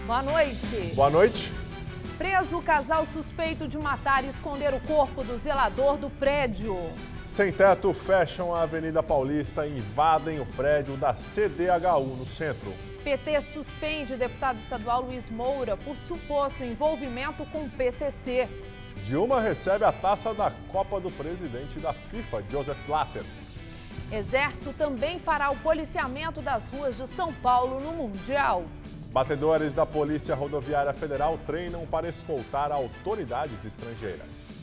Boa noite. Boa noite. Preso o casal suspeito de matar e esconder o corpo do zelador do prédio. Sem teto fecham a Avenida Paulista e invadem o prédio da CDHU no centro. PT suspende deputado estadual Luiz Moura por suposto envolvimento com o PCC. Dilma recebe a taça da Copa do Presidente da FIFA, Joseph Blatter. Exército também fará o policiamento das ruas de São Paulo no Mundial. Batedores da Polícia Rodoviária Federal treinam para escoltar autoridades estrangeiras.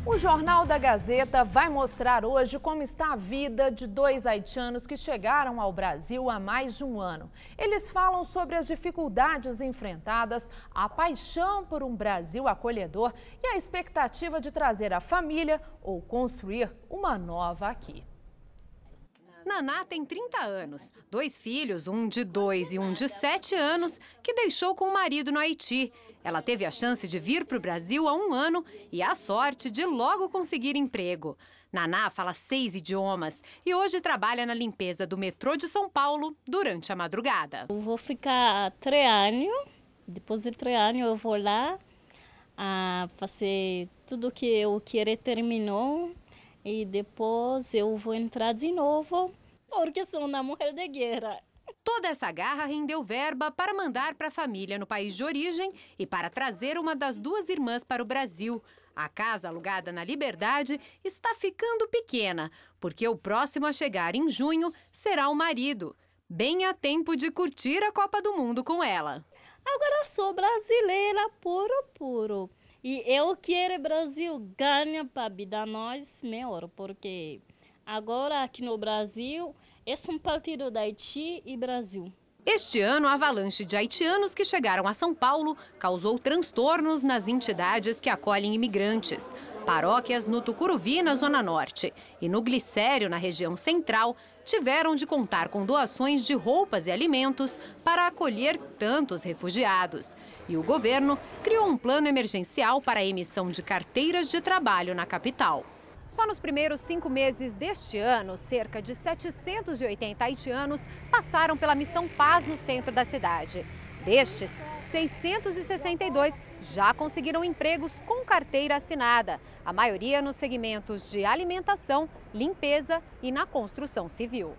O Jornal da Gazeta vai mostrar hoje como está a vida de 2 haitianos que chegaram ao Brasil há mais de um ano. Eles falam sobre as dificuldades enfrentadas, a paixão por um Brasil acolhedor e a expectativa de trazer a família ou construir uma nova aqui. Naná tem 30 anos, 2 filhos, um de 2 e um de 7 anos, que deixou com o marido no Haiti. Ela teve a chance de vir para o Brasil há um ano e a sorte de logo conseguir emprego. Naná fala 6 idiomas e hoje trabalha na limpeza do metrô de São Paulo durante a madrugada. Eu vou ficar 3 anos, depois de 3 anos eu vou lá fazer tudo que eu queria terminou. E depois eu vou entrar de novo, porque sou uma mulher de guerra. Toda essa garra rendeu verba para mandar para a família no país de origem e para trazer uma das 2 irmãs para o Brasil. A casa alugada na Liberdade está ficando pequena, porque o próximo a chegar em junho será o marido. Bem a tempo de curtir a Copa do Mundo com ela. Agora sou brasileira puro. E eu quero o Brasil ganhar para a vida nós melhor, porque agora aqui no Brasil é um partido da Haiti e Brasil. Este ano, a avalanche de haitianos que chegaram a São Paulo causou transtornos nas entidades que acolhem imigrantes. Paróquias no Tucuruvi, na Zona Norte, e no Glicério, na região central, tiveram de contar com doações de roupas e alimentos para acolher tantos refugiados. E o governo criou um plano emergencial para a emissão de carteiras de trabalho na capital. Só nos primeiros 5 meses deste ano, cerca de 780 haitianos passaram pela Missão Paz no centro da cidade. Destes, 662 já conseguiram empregos com carteira assinada, a maioria nos segmentos de alimentação, limpeza e na construção civil.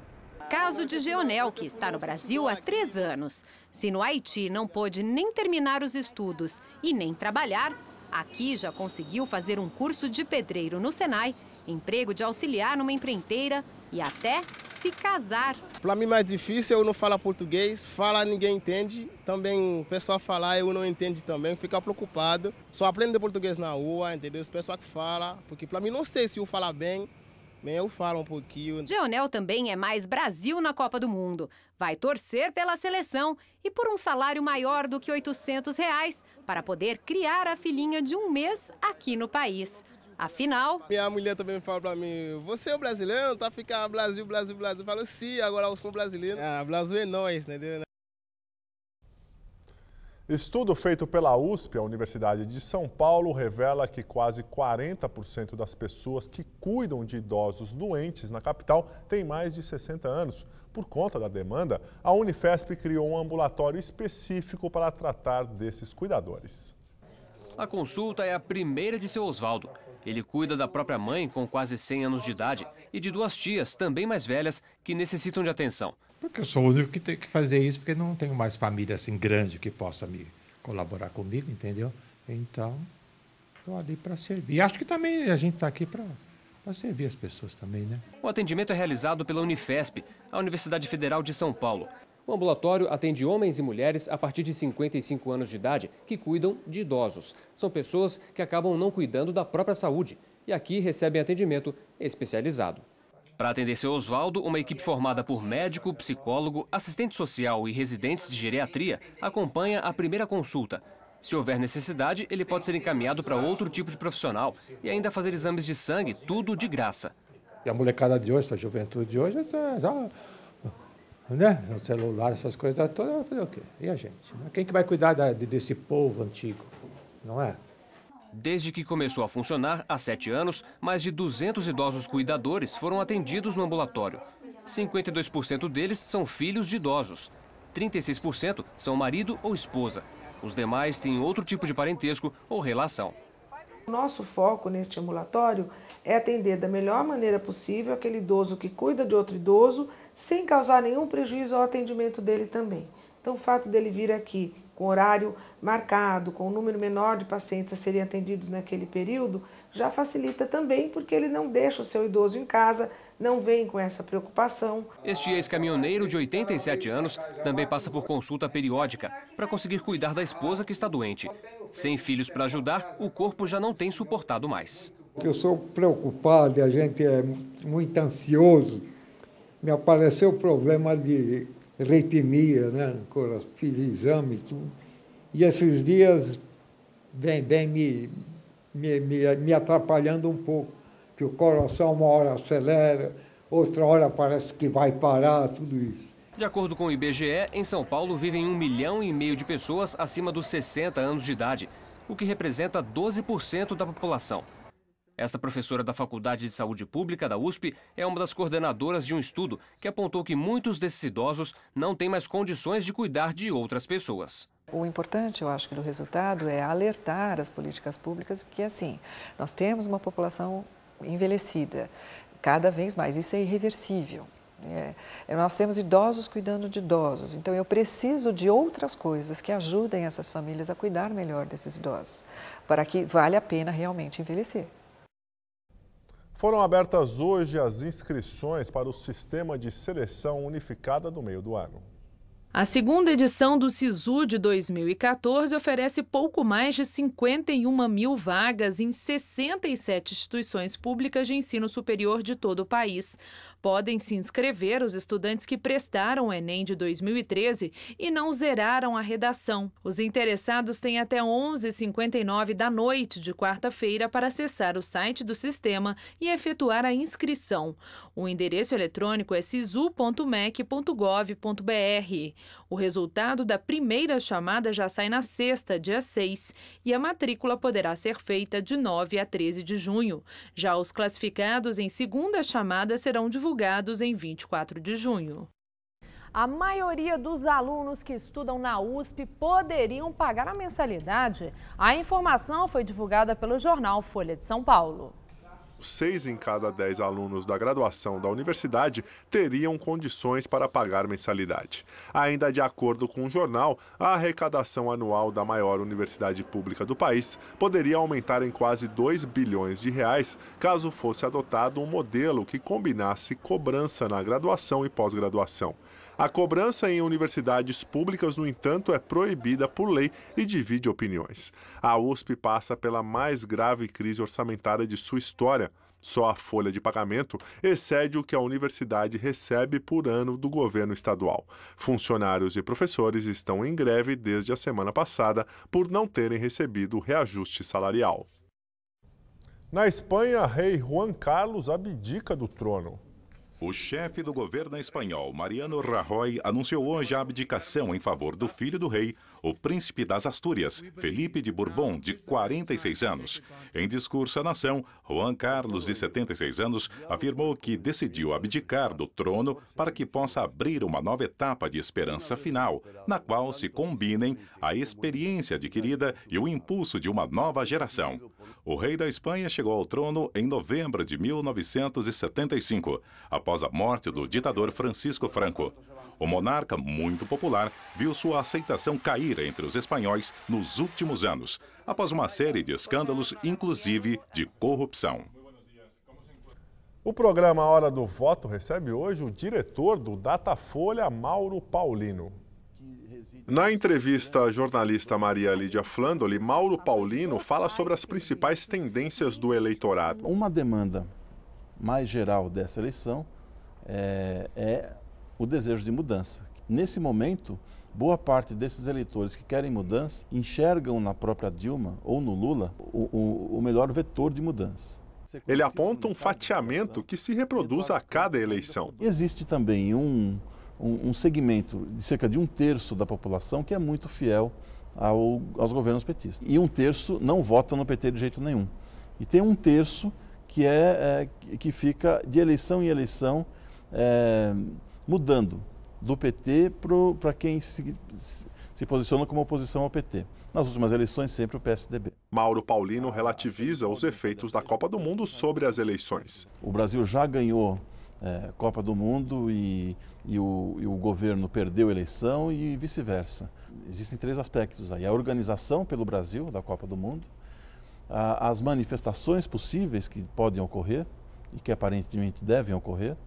Caso de Geonel, que está no Brasil há 3 anos. Se no Haiti não pôde nem terminar os estudos e nem trabalhar, aqui já conseguiu fazer um curso de pedreiro no Senai, emprego de auxiliar numa empreiteira e até se casar. Para mim mais difícil, eu não falo português, ninguém entende. Também o pessoal falar, eu não entendo também, fica preocupado. Só aprendo português na rua, entendeu? Os pessoal que fala, porque para mim não sei se eu falar bem, mas eu falo um pouquinho. Geonel também é mais Brasil na Copa do Mundo. Vai torcer pela seleção e por um salário maior do que R$ 800 para poder criar a filhinha de 1 mês aqui no país. Afinal... Minha mulher também fala pra mim, você é brasileiro? Tá ficando Brasil. Eu falo, sim, agora eu sou brasileiro. Brasil é nós, entendeu? Estudo feito pela USP, a Universidade de São Paulo, revela que quase 40% das pessoas que cuidam de idosos doentes na capital têm mais de 60 anos. Por conta da demanda, a Unifesp criou um ambulatório específico para tratar desses cuidadores. A consulta é a primeira de seu Osvaldo. Ele cuida da própria mãe, com quase 100 anos de idade, e de 2 tias, também mais velhas, que necessitam de atenção. Porque eu sou o único que tem que fazer isso, porque não tenho mais família assim grande que possa me colaborar comigo, entendeu? Então, estou ali para servir. Acho que também a gente está aqui para servir as pessoas também, né? O atendimento é realizado pela Unifesp, a Universidade Federal de São Paulo. O ambulatório atende homens e mulheres a partir de 55 anos de idade que cuidam de idosos. São pessoas que acabam não cuidando da própria saúde e aqui recebem atendimento especializado. Para atender seu Osvaldo, uma equipe formada por médico, psicólogo, assistente social e residentes de geriatria acompanha a primeira consulta. Se houver necessidade, ele pode ser encaminhado para outro tipo de profissional e ainda fazer exames de sangue, tudo de graça. E a molecada de hoje, a juventude de hoje, já né? O celular, essas coisas todas, vai fazer o quê? E a gente? Né? Quem que vai cuidar desse povo antigo? não é? Desde que começou a funcionar, há 7 anos, mais de 200 idosos cuidadores foram atendidos no ambulatório. 52% deles são filhos de idosos. 36% são marido ou esposa. Os demais têm outro tipo de parentesco ou relação. O nosso foco neste ambulatório é atender da melhor maneira possível aquele idoso que cuida de outro idoso, sem causar nenhum prejuízo ao atendimento dele também. Então, o fato dele vir aqui com horário marcado, com um número menor de pacientes a serem atendidos naquele período, já facilita também, porque ele não deixa o seu idoso em casa, não vem com essa preocupação. Este ex-caminhoneiro de 87 anos também passa por consulta periódica para conseguir cuidar da esposa que está doente. Sem filhos para ajudar, o corpo já não tem suportado mais. Eu sou preocupado, a gente é muito ansioso. Me apareceu o problema de arritmia, né? Fiz exame e tudo. E esses dias vem me atrapalhando um pouco. Que o coração uma hora acelera, outra hora parece que vai parar, tudo isso. De acordo com o IBGE, em São Paulo vivem 1,5 milhão de pessoas acima dos 60 anos de idade, o que representa 12% da população. Esta professora da Faculdade de Saúde Pública da USP é uma das coordenadoras de um estudo que apontou que muitos desses idosos não têm mais condições de cuidar de outras pessoas. O importante, eu acho, que do resultado é alertar as políticas públicas que, assim, nós temos uma população envelhecida, cada vez mais, isso é irreversível. Nós temos idosos cuidando de idosos, então eu preciso de outras coisas que ajudem essas famílias a cuidar melhor desses idosos, para que vale a pena realmente envelhecer. Foram abertas hoje as inscrições para o Sistema de Seleção Unificada do Meio do Ano. A segunda edição do SISU de 2014 oferece pouco mais de 51 mil vagas em 67 instituições públicas de ensino superior de todo o país. Podem se inscrever os estudantes que prestaram o Enem de 2013 e não zeraram a redação. Os interessados têm até 11h59 da noite de quarta-feira para acessar o site do sistema e efetuar a inscrição. O endereço eletrônico é sisu.mec.gov.br. O resultado da primeira chamada já sai na sexta, dia 6, e a matrícula poderá ser feita de 9 a 13 de junho. Já os classificados em segunda chamada serão divulgados em 24 de junho. A maioria dos alunos que estudam na USP poderiam pagar a mensalidade. A informação foi divulgada pelo jornal Folha de São Paulo. 6 em cada 10 alunos da graduação da universidade teriam condições para pagar mensalidade. Ainda de acordo com o jornal, a arrecadação anual da maior universidade pública do país poderia aumentar em quase 2 bilhões de reais caso fosse adotado um modelo que combinasse cobrança na graduação e pós-graduação. A cobrança em universidades públicas, no entanto, é proibida por lei e divide opiniões. A USP passa pela mais grave crise orçamentária de sua história. Só a folha de pagamento excede o que a universidade recebe por ano do governo estadual. Funcionários e professores estão em greve desde a semana passada por não terem recebido o reajuste salarial. Na Espanha, rei Juan Carlos abdica do trono. O chefe do governo espanhol, Mariano Rajoy, anunciou hoje a abdicação em favor do filho do rei, o príncipe das Astúrias, Felipe de Bourbon, de 46 anos. Em discurso à nação, Juan Carlos, de 76 anos, afirmou que decidiu abdicar do trono para que possa abrir uma nova etapa de esperança final, na qual se combinem a experiência adquirida e o impulso de uma nova geração. O rei da Espanha chegou ao trono em novembro de 1975, após a morte do ditador Francisco Franco. O monarca, muito popular, viu sua aceitação cair entre os espanhóis nos últimos anos, após uma série de escândalos, inclusive de corrupção. O programa Hora do Voto recebe hoje o diretor do Datafolha, Mauro Paulino. Na entrevista à jornalista Maria Lídia Flandoli, Mauro Paulino fala sobre as principais tendências do eleitorado. Uma demanda mais geral dessa eleição é o desejo de mudança. Nesse momento, boa parte desses eleitores que querem mudança enxergam na própria Dilma ou no Lula o melhor vetor de mudança. Ele aponta um fatiamento que se reproduz a cada eleição. Existe também um segmento de cerca de 1/3 da população que é muito fiel aos governos petistas. E um terço não vota no PT de jeito nenhum. E tem um terço que fica de eleição em eleição mudando do PT para quem se posiciona como oposição ao PT. Nas últimas eleições, sempre o PSDB. Mauro Paulino relativiza os efeitos da Copa do Mundo sobre as eleições. O Brasil já ganhou Copa do Mundo e o governo perdeu a eleição e vice-versa. Existem 3 aspectos aí: a organização pelo Brasil da Copa do Mundo, as manifestações possíveis que podem ocorrer e que aparentemente devem ocorrer,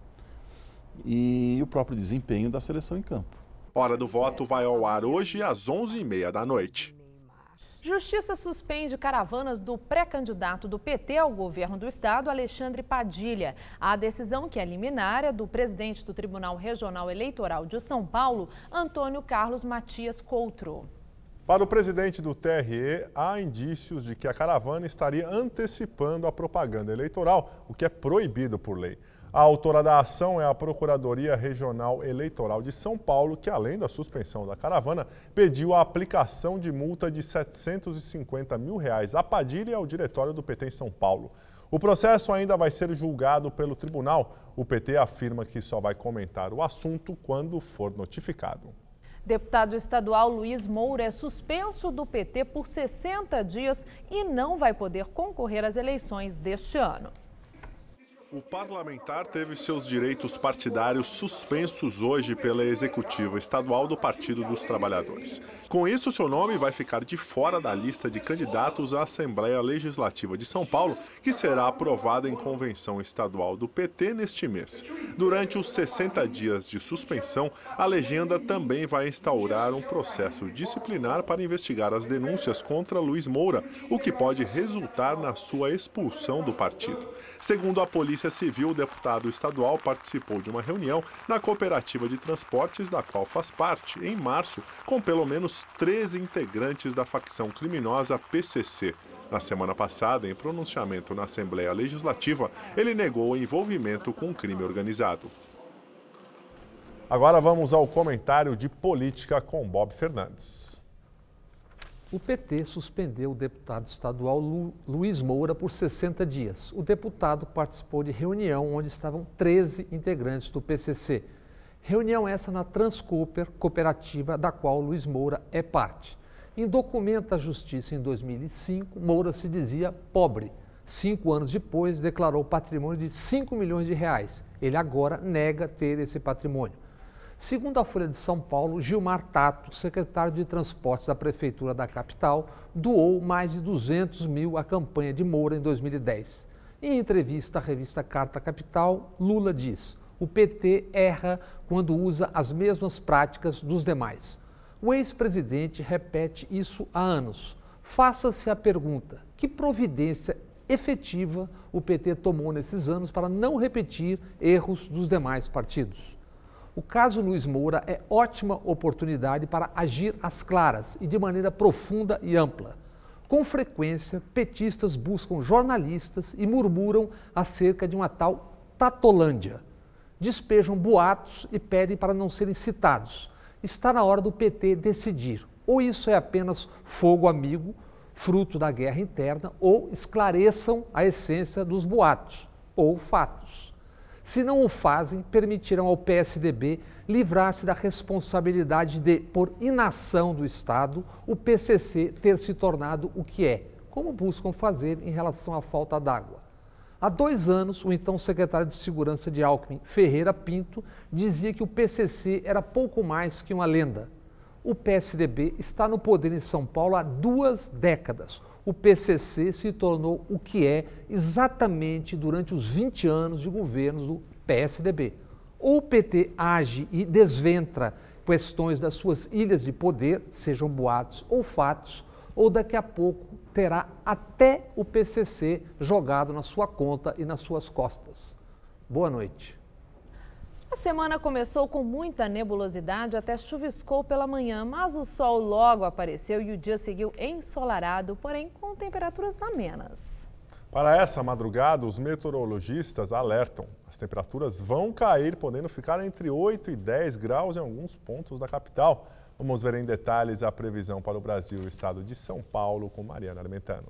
e o próprio desempenho da seleção em campo. Hora do Voto vai ao ar hoje às 11h30 da noite. Justiça suspende caravanas do pré-candidato do PT ao governo do estado, Alexandre Padilha. A decisão, que é liminar, é do presidente do Tribunal Regional Eleitoral de São Paulo, Antônio Carlos Matias Coutro. Para o presidente do TRE, há indícios de que a caravana estaria antecipando a propaganda eleitoral, o que é proibido por lei. A autora da ação é a Procuradoria Regional Eleitoral de São Paulo, que, além da suspensão da caravana, pediu a aplicação de multa de R$ 750 mil a Padilha e ao diretório do PT em São Paulo. O processo ainda vai ser julgado pelo tribunal. O PT afirma que só vai comentar o assunto quando for notificado. Deputado estadual Luiz Moura é suspenso do PT por 60 dias e não vai poder concorrer às eleições deste ano. O parlamentar teve seus direitos partidários suspensos hoje pela executiva estadual do Partido dos Trabalhadores. Com isso, seu nome vai ficar de fora da lista de candidatos à Assembleia Legislativa de São Paulo, que será aprovada em convenção estadual do PT neste mês. Durante os 60 dias de suspensão, a legenda também vai instaurar um processo disciplinar para investigar as denúncias contra Luiz Moura, o que pode resultar na sua expulsão do partido. Segundo a Polícia Civil, o deputado estadual participou de uma reunião na cooperativa de transportes da qual faz parte, em março, com pelo menos 13 integrantes da facção criminosa PCC. Na semana passada, em pronunciamento na Assembleia Legislativa, ele negou o envolvimento com o crime organizado. Agora vamos ao comentário de política com Bob Fernandes. O PT suspendeu o deputado estadual Luiz Moura por 60 dias. O deputado participou de reunião onde estavam 13 integrantes do PCC. Reunião essa na Transcooper, cooperativa da qual Luiz Moura é parte. Em documento da Justiça em 2005, Moura se dizia pobre. 5 anos depois, declarou patrimônio de 5 milhões de reais. Ele agora nega ter esse patrimônio. Segundo a Folha de São Paulo, Gilmar Tato, secretário de Transportes da Prefeitura da capital, doou mais de 200 mil à campanha de Moura em 2010. Em entrevista à revista Carta Capital, Lula diz: o PT erra quando usa as mesmas práticas dos demais. O ex-presidente repete isso há anos. Faça-se a pergunta: que providência efetiva o PT tomou nesses anos para não repetir erros dos demais partidos? O caso Luiz Moura é ótima oportunidade para agir às claras e de maneira profunda e ampla. Com frequência, petistas buscam jornalistas e murmuram acerca de uma tal Tatolândia. Despejam boatos e pedem para não serem citados. Está na hora do PT decidir. Ou isso é apenas fogo amigo, fruto da guerra interna, ou esclareçam a essência dos boatos, ou fatos. Se não o fazem, permitirão ao PSDB livrar-se da responsabilidade de, por inação do Estado, o PCC ter se tornado o que é, como buscam fazer em relação à falta d'água. Há 2 anos, o então secretário de Segurança de Alckmin, Ferreira Pinto, dizia que o PCC era pouco mais que uma lenda. O PSDB está no poder em São Paulo há 2 décadas. O PCC se tornou o que é exatamente durante os 20 anos de governos do PSDB. Ou o PT age e desventra questões das suas ilhas de poder, sejam boatos ou fatos, ou daqui a pouco terá até o PCC jogado na sua conta e nas suas costas. Boa noite. A semana começou com muita nebulosidade, até chuviscou pela manhã, mas o sol logo apareceu e o dia seguiu ensolarado, porém com temperaturas amenas. Para essa madrugada, os meteorologistas alertam. As temperaturas vão cair, podendo ficar entre 8 e 10 graus em alguns pontos da capital. Vamos ver em detalhes a previsão para o Brasil e o estado de São Paulo com Mariana Armentano.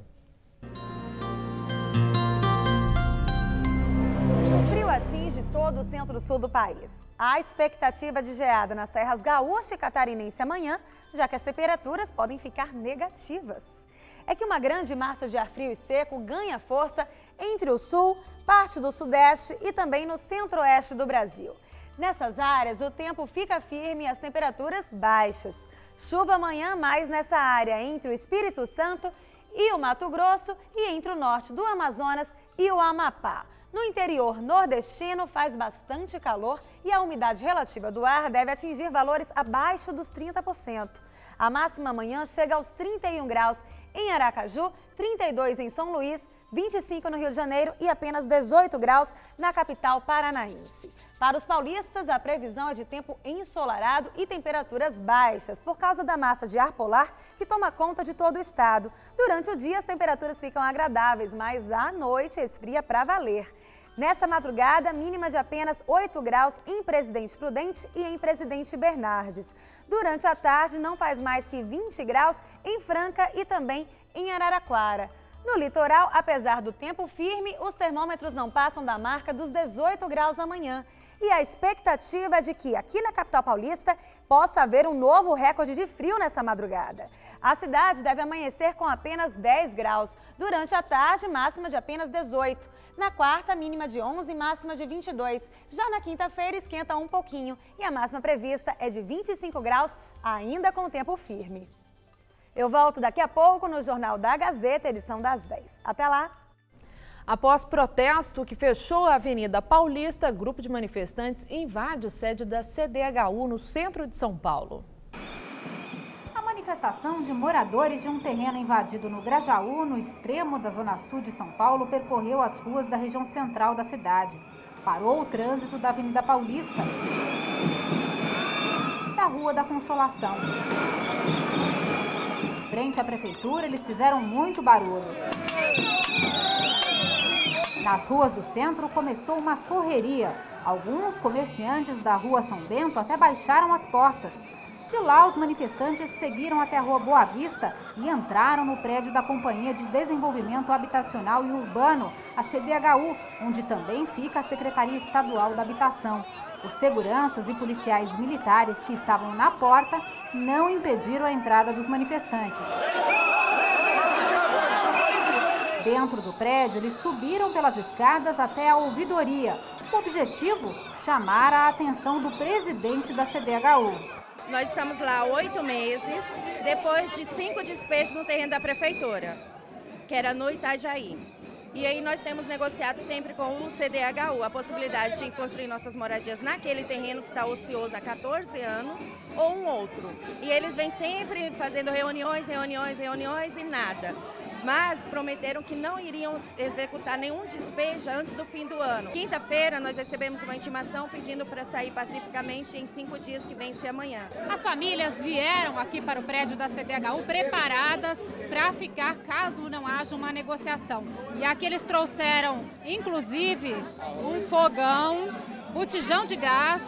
O frio atinge todo o centro-sul do país. Há expectativa de geada nas serras gaúcha e catarinense amanhã, já que as temperaturas podem ficar negativas. É que uma grande massa de ar frio e seco ganha força entre o sul, parte do sudeste e também no centro-oeste do Brasil. Nessas áreas, o tempo fica firme e as temperaturas baixas. Chuva amanhã mais nessa área entre o Espírito Santo e o Mato Grosso e entre o norte do Amazonas e o Amapá. No interior nordestino faz bastante calor e a umidade relativa do ar deve atingir valores abaixo dos 30%. A máxima amanhã chega aos 31 graus em Aracaju, 32 em São Luís, 25 no Rio de Janeiro e apenas 18 graus na capital paranaense. Para os paulistas, a previsão é de tempo ensolarado e temperaturas baixas por causa da massa de ar polar que toma conta de todo o estado. Durante o dia, as temperaturas ficam agradáveis, mas à noite esfria para valer. Nessa madrugada, mínima de apenas 8 graus em Presidente Prudente e em Presidente Bernardes. Durante a tarde, não faz mais que 20 graus em Franca e também em Araraquara. No litoral, apesar do tempo firme, os termômetros não passam da marca dos 18 graus amanhã. E a expectativa é de que aqui na capital paulista possa haver um novo recorde de frio nessa madrugada. A cidade deve amanhecer com apenas 10 graus. Durante a tarde, máxima de apenas 18. Na quarta, mínima de 11 e máxima de 22. Já na quinta-feira, esquenta um pouquinho e a máxima prevista é de 25 graus, ainda com tempo firme. Eu volto daqui a pouco no Jornal da Gazeta, edição das 10. Até lá! Após protesto que fechou a Avenida Paulista, grupo de manifestantes invade sede da CDHU no centro de São Paulo. A manifestação de moradores de um terreno invadido no Grajaú, no extremo da zona sul de São Paulo, percorreu as ruas da região central da cidade. Parou o trânsito da Avenida Paulista, da Rua da Consolação. Frente à prefeitura, eles fizeram muito barulho. Nas ruas do centro começou uma correria. Alguns comerciantes da Rua São Bento até baixaram as portas. De lá, os manifestantes seguiram até a Rua Boa Vista e entraram no prédio da Companhia de Desenvolvimento Habitacional e Urbano, a CDHU, onde também fica a Secretaria Estadual da Habitação. Os seguranças e policiais militares que estavam na porta não impediram a entrada dos manifestantes. Dentro do prédio, eles subiram pelas escadas até a ouvidoria. O objetivo? Chamar a atenção do presidente da CDHU. Nós estamos lá há 8 meses, depois de 5 despejos no terreno da prefeitura, que era no Itajaí. E aí nós temos negociado sempre com o CDHU a possibilidade de construir nossas moradias naquele terreno que está ocioso há 14 anos ou um outro. E eles vêm sempre fazendo reuniões e nada. Mas prometeram que não iriam executar nenhum despejo antes do fim do ano. Quinta-feira nós recebemos uma intimação pedindo para sair pacificamente em 5 dias que vence amanhã. As famílias vieram aqui para o prédio da CDHU preparadas para ficar caso não haja uma negociação. E aqui eles trouxeram, inclusive, um fogão, botijão de gás,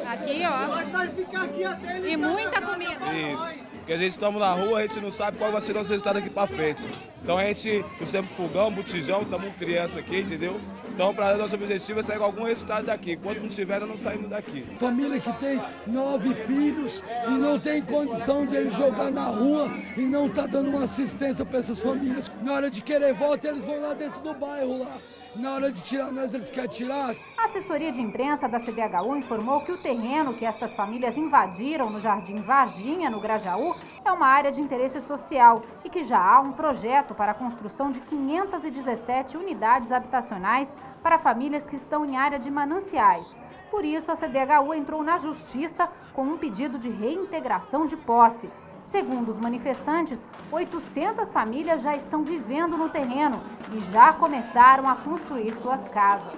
aqui ó, e muita comida. Isso. Porque a gente estamos na rua, a gente não sabe qual vai ser o nosso resultado aqui para frente. Então a gente, sempre fogão, botijão, estamos com criança aqui, entendeu? Então, para nosso objetivo é sair com algum resultado daqui. Enquanto não tiver, nós não saímos daqui. Família que tem 9 filhos e não tem condição de eles jogar na rua e não tá dando uma assistência para essas famílias. Na hora de querer voto, eles vão lá dentro do bairro lá. Na hora de tirar nós, eles querem tirar. A assessoria de imprensa da CDHU informou que o terreno que estas famílias invadiram no Jardim Varginha, no Grajaú, é uma área de interesse social e que já há um projeto para a construção de 517 unidades habitacionais para famílias que estão em área de mananciais. Por isso, a CDHU entrou na justiça com um pedido de reintegração de posse. Segundo os manifestantes, 800 famílias já estão vivendo no terreno e já começaram a construir suas casas.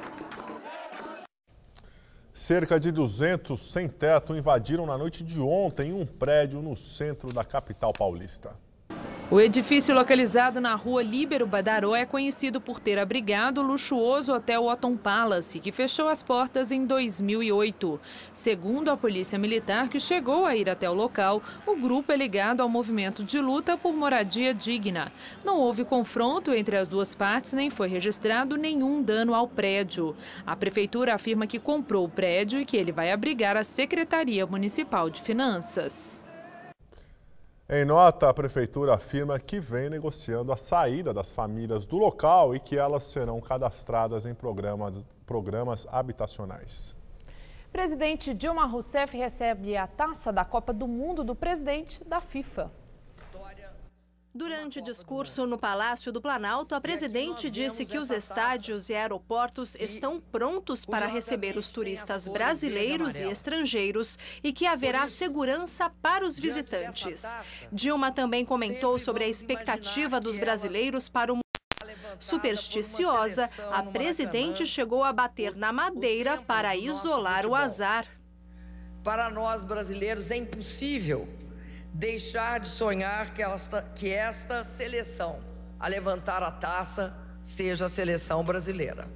Cerca de 200 sem-teto invadiram na noite de ontem um prédio no centro da capital paulista. O edifício localizado na rua Líbero Badaró é conhecido por ter abrigado o luxuoso Hotel Otton Palace, que fechou as portas em 2008. Segundo a Polícia Militar, que chegou a ir até o local, o grupo é ligado ao movimento de luta por moradia digna. Não houve confronto entre as duas partes, nem foi registrado nenhum dano ao prédio. A Prefeitura afirma que comprou o prédio e que ele vai abrigar a Secretaria Municipal de Finanças. Em nota, a Prefeitura afirma que vem negociando a saída das famílias do local e que elas serão cadastradas em programas habitacionais. Presidente Dilma Rousseff recebe a taça da Copa do Mundo do presidente da FIFA. Durante discurso no Palácio do Planalto, a presidente disse que os estádios e aeroportos estão prontos para receber os turistas brasileiros e estrangeiros e que haverá segurança para os visitantes. Dilma também comentou sobre a expectativa dos brasileiros para o supersticiosa, a presidente chegou a bater na madeira para isolar o azar. Para nós brasileiros é impossível deixar de sonhar que esta seleção a levantar a taça seja a seleção brasileira.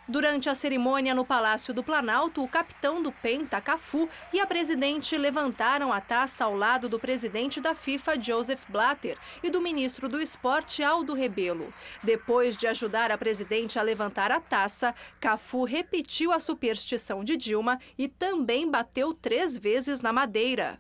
Durante a cerimônia no Palácio do Planalto, o capitão do Penta, Cafu, e a presidente levantaram a taça ao lado do presidente da FIFA, Joseph Blatter, e do ministro do Esporte, Aldo Rebelo. Depois de ajudar a presidente a levantar a taça, Cafu repetiu a superstição de Dilma e também bateu 3 vezes na madeira.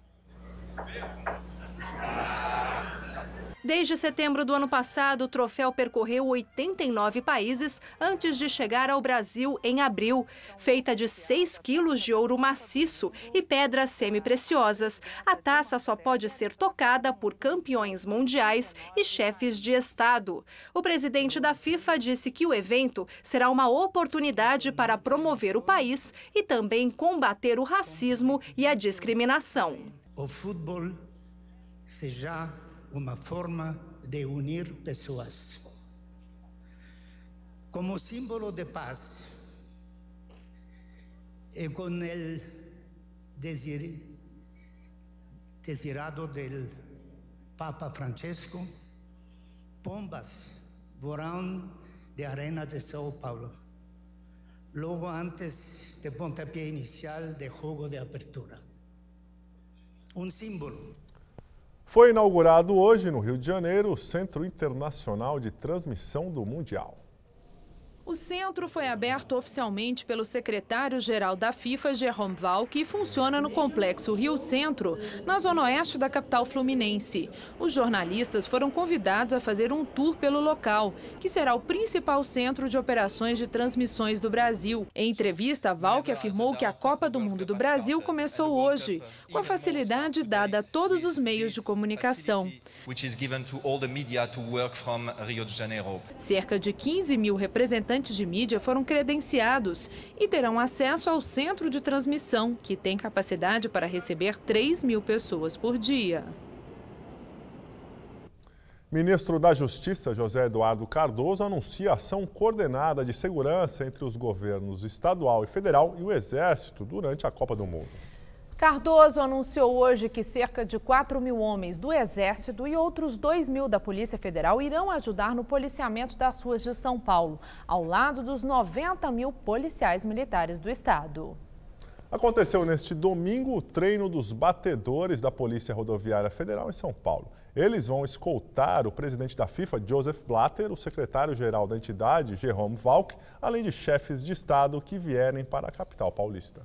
Desde setembro do ano passado, o troféu percorreu 89 países antes de chegar ao Brasil em abril. Feita de 6 quilos de ouro maciço e pedras semi-preciosas, a taça só pode ser tocada por campeões mundiais e chefes de Estado. O presidente da FIFA disse que o evento será uma oportunidade para promover o país e também combater o racismo e a discriminação. O futebol seja uma forma de unir pessoas. Como símbolo de paz e com o desirado do Papa Francisco, bombas voaram de Arena de São Paulo, logo antes do pontapé inicial do jogo de abertura. Símbolo. Foi inaugurado hoje, no Rio de Janeiro, o Centro Internacional de Transmissão do Mundial. O centro foi aberto oficialmente pelo secretário-geral da FIFA, Jerome Valcke, e funciona no Complexo Rio Centro, na zona oeste da capital fluminense. Os jornalistas foram convidados a fazer um tour pelo local, que será o principal centro de operações de transmissões do Brasil. Em entrevista, Valcke afirmou que a Copa do Mundo do Brasil começou hoje, com a facilidade dada a todos os meios de comunicação. Cerca de 15 mil representantes de mídia foram credenciados e terão acesso ao centro de transmissão, que tem capacidade para receber 3 mil pessoas por dia. Ministro da Justiça, José Eduardo Cardoso, anuncia ação coordenada de segurança entre os governos estadual e federal e o Exército durante a Copa do Mundo. Cardoso anunciou hoje que cerca de 4 mil homens do Exército e outros 2 mil da Polícia Federal irão ajudar no policiamento das ruas de São Paulo, ao lado dos 90 mil policiais militares do estado. Aconteceu neste domingo o treino dos batedores da Polícia Rodoviária Federal em São Paulo. Eles vão escoltar o presidente da FIFA, Joseph Blatter, o secretário-geral da entidade, Jerome Valcke, além de chefes de Estado que vierem para a capital paulista.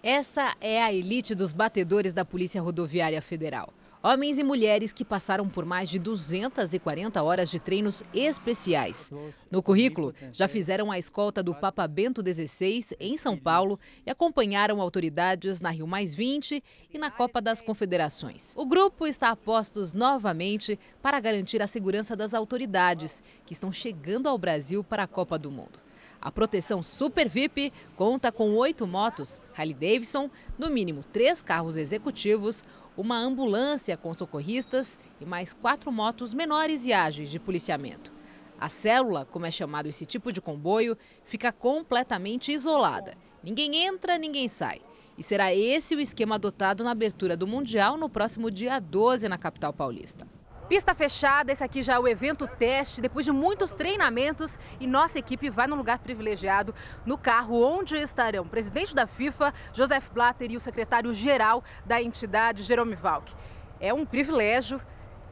Essa é a elite dos batedores da Polícia Rodoviária Federal. Homens e mulheres que passaram por mais de 240 horas de treinos especiais. No currículo, já fizeram a escolta do Papa Bento XVI em São Paulo e acompanharam autoridades na Rio+20 e na Copa das Confederações. O grupo está a postos novamente para garantir a segurança das autoridades que estão chegando ao Brasil para a Copa do Mundo. A proteção Super VIP conta com 8 motos Harley-Davidson, no mínimo 3 carros executivos, uma ambulância com socorristas e mais 4 motos menores e ágeis de policiamento. A célula, como é chamado esse tipo de comboio, fica completamente isolada. Ninguém entra, ninguém sai. E será esse o esquema adotado na abertura do Mundial no próximo dia 12 na capital paulista. Pista fechada, esse aqui já é o evento teste, depois de muitos treinamentos, e nossa equipe vai num lugar privilegiado, no carro onde estarão o presidente da FIFA, Joseph Blatter, e o secretário-geral da entidade, Jerome Valk. É um privilégio,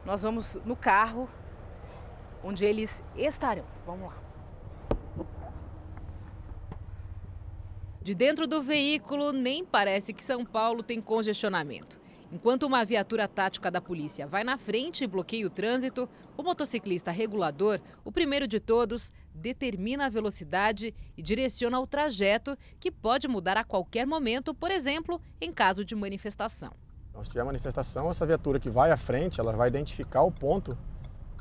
nós vamos no carro onde eles estarão. Vamos lá. De dentro do veículo, nem parece que São Paulo tem congestionamento. Enquanto uma viatura tática da polícia vai na frente e bloqueia o trânsito, o motociclista regulador, o primeiro de todos, determina a velocidade e direciona o trajeto, que pode mudar a qualquer momento, por exemplo, em caso de manifestação. Se tiver manifestação, essa viatura que vai à frente, ela vai identificar o ponto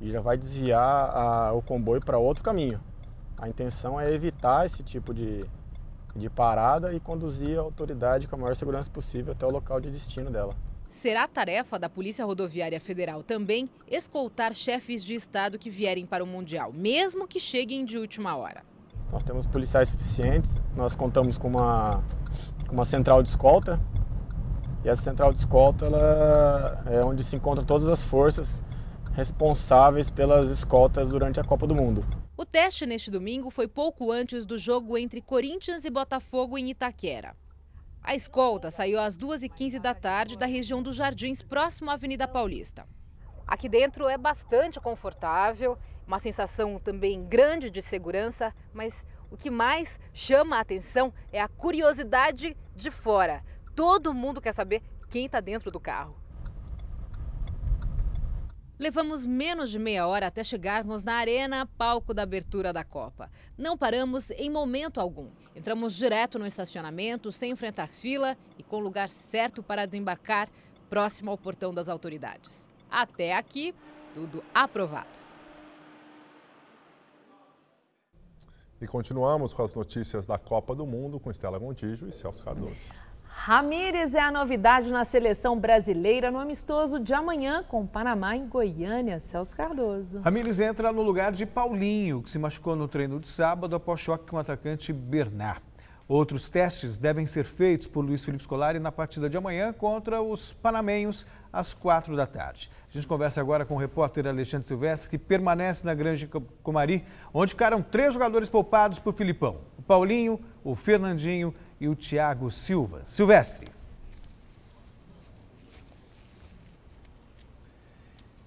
e já vai desviar o comboio para outro caminho. A intenção é evitar esse tipo de parada e conduzir a autoridade com a maior segurança possível até o local de destino dela. Será tarefa da Polícia Rodoviária Federal também escoltar chefes de estado que vierem para o Mundial, mesmo que cheguem de última hora. Nós temos policiais suficientes, nós contamos com uma central de escolta, e essa central de escolta ela é onde se encontram todas as forças responsáveis pelas escoltas durante a Copa do Mundo. O teste neste domingo foi pouco antes do jogo entre Corinthians e Botafogo em Itaquera. A escolta saiu às 2h15 da tarde da região dos Jardins, próximo à Avenida Paulista. Aqui dentro é bastante confortável, uma sensação também grande de segurança, mas o que mais chama a atenção é a curiosidade de fora. Todo mundo quer saber quem está dentro do carro. Levamos menos de meia hora até chegarmos na arena, palco da abertura da Copa. Não paramos em momento algum. Entramos direto no estacionamento, sem enfrentar fila e com lugar certo para desembarcar, próximo ao portão das autoridades. Até aqui, tudo aprovado. E continuamos com as notícias da Copa do Mundo com Estela Gontijo e Celso Cardoso. Ramírez é a novidade na seleção brasileira no amistoso de amanhã com o Panamá em Goiânia. Celso Cardoso. Ramírez entra no lugar de Paulinho, que se machucou no treino de sábado após choque com o atacante Bernard. Outros testes devem ser feitos por Luiz Felipe Scolari na partida de amanhã contra os panamenhos às 4 da tarde. A gente conversa agora com o repórter Alexandre Silvestre, que permanece na Granja Comari, onde ficaram 3 jogadores poupados por Filipão: o Paulinho, o Fernandinho e o Thiago Silva. Silvestre.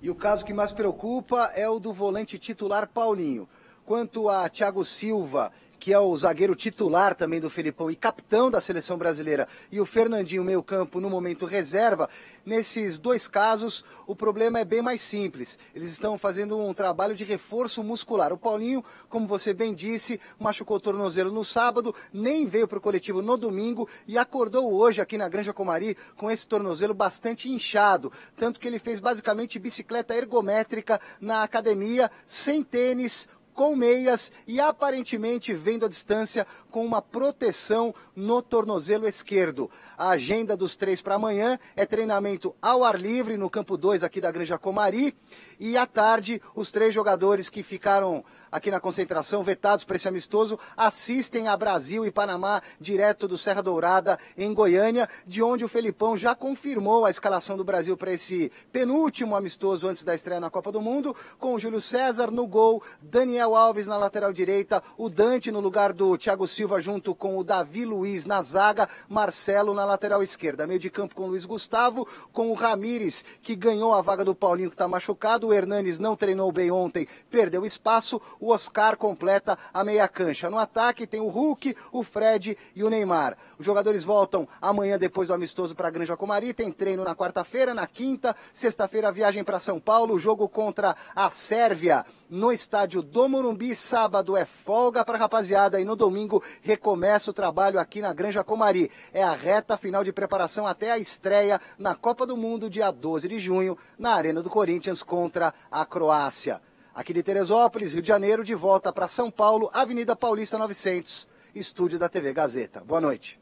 E o caso que mais preocupa é o do volante titular Paulinho. Quanto a Thiago Silva, que é o zagueiro titular também do Felipão e capitão da seleção brasileira, e o Fernandinho, meio-campo, no momento reserva, nesses 2 casos o problema é bem mais simples. Eles estão fazendo um trabalho de reforço muscular. O Paulinho, como você bem disse, machucou o tornozelo no sábado, nem veio para o coletivo no domingo e acordou hoje aqui na Granja Comari com esse tornozelo bastante inchado. Tanto que ele fez basicamente bicicleta ergométrica na academia, sem tênis, com meias e aparentemente vendo a distância com uma proteção no tornozelo esquerdo. A agenda dos 3 para amanhã é treinamento ao ar livre no campo 2 aqui da Granja Comari, e à tarde os 3 jogadores que ficaram aqui na concentração, vetados para esse amistoso, assistem a Brasil e Panamá direto do Serra Dourada em Goiânia, de onde o Felipão já confirmou a escalação do Brasil para esse penúltimo amistoso antes da estreia na Copa do Mundo, com o Júlio César no gol, Daniel Alves na lateral direita, o Dante no lugar do Thiago Silva junto com o Davi Luiz na zaga, Marcelo na lateral esquerda. Meio de campo com o Luiz Gustavo, com o Ramírez, que ganhou a vaga do Paulinho, que está machucado, o Hernanes não treinou bem ontem, perdeu espaço, o Oscar completa a meia cancha. No ataque tem o Hulk, o Fred e o Neymar. Os jogadores voltam amanhã depois do amistoso para a Granja Comari, tem treino na quarta-feira, na quinta, sexta-feira viagem para São Paulo, jogo contra a Sérvia no estádio do Morumbi. Sábado é folga para a rapaziada e no domingo recomeça o trabalho aqui na Granja Comari. É a reta final de preparação até a estreia na Copa do Mundo, dia 12 de junho, na Arena do Corinthians contra a Croácia. Aqui de Teresópolis, Rio de Janeiro, de volta para São Paulo, Avenida Paulista 900, estúdio da TV Gazeta. Boa noite.